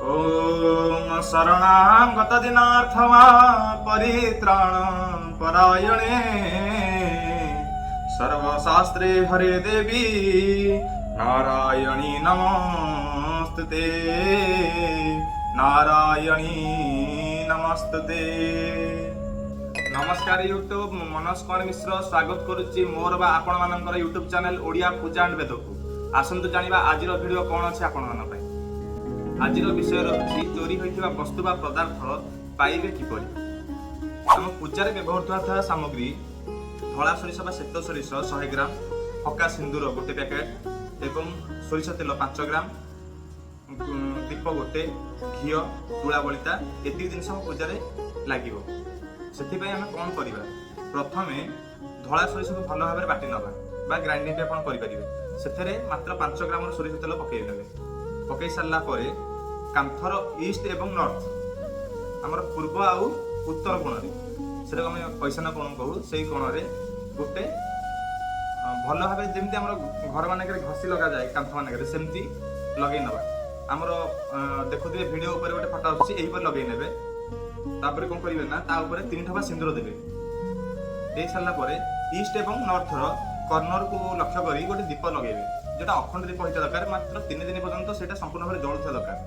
ओम शरणागत दिनार्थमा परित्राण परायणे सर्वशास्त्रे हरे देवी नारायणी नमस्तुते नारायणी नमस्तुते। नमस्कार यूट्यूब, मनोज कुमार मिश्र स्वागत करुच्ची मोर बा आपण मानकर YouTube channel Odia Puja and Veda को। आसंतु जानिबा आजिर वीडियो कोन अछि आपण मान पय। आजिर विषय रहुछि चोरी होइथिबा वस्तु बा पदार्थ पाइबे किपरि। हम पूजा रे व्यवहृत होता सामग्री धला सरिष बा श्वेत सरिष 100 ग्राम, हका सिंदूर गोटे पैकेट एवं सरिष तेल 5 ग्राम, दीप गोटे, घी, तुला बलिता एति जिनस पूजा रे लागिवो। सेथिपई आमे कोन करिबा, प्रथमे धला सरिष को भलो भाबरे बाटी नबा बा ग्राइंडिंग पे आपण करि परिबे। सेथरे मात्र 5 ग्राम सरिष तेल पकेइ नेबे। पकेइ सारला परे कांथर ईस्ट एवं नॉर्थ हमर पूर्व आउ उत्तर कोण रे सेटा हम पैसाना कोण कहू, सेई कोण रे गोटे भलो भाबे जेमति हमर घर माने के घसी लगा जाय कांथ माने के सेमति लगै नबा। हमर देखुदिबे वीडियो ऊपर गोटे फोटो आछि, एही पर लगै नेबे। तापर कोन करिवे ना, ता ऊपर 3 ठोपा सिंदूर देबे। देई सारला परे ईस्ट एवं नॉर्थ रो कॉर्नर को लक्ष्य करी गोटे दीप लगेबे, जेटा अखंड दीप होइता दरकार। मात्र 3 दिन पर्यंत सेटा संपूर्ण भाबे जळुथा दरकार,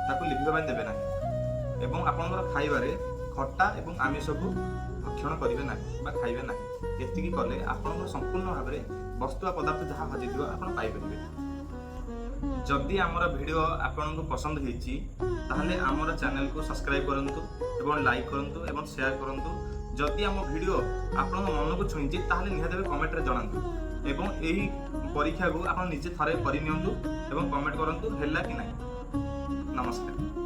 ताको लिभिबा ପାଇଁ देबे नाही। एवं आपनकर खाइबारे खट्टा एवं आमिष को भक्षण करिवे नाही बा खाइबे नाही। एतिकी कले आपनकर संपूर्ण भाबे वस्तु आ पदार्थ जहा हजिथिबो आपण पाइ परिबे। जदि हमर वीडियो आपनको पसंद हेछि ताहले हमर चैनल को सब्सक्राइब करंतु एवं लाइक करंतु एवं शेयर करंतु। जदि हम वीडियो आपन मन को छुइछि ताहले निहाते कमेंट रे जणांतु एवं एही परीक्षा को आपण निजे थरे करि नियंतु एवं कमेंट करंतु हेला कि नाही। नमस्कार।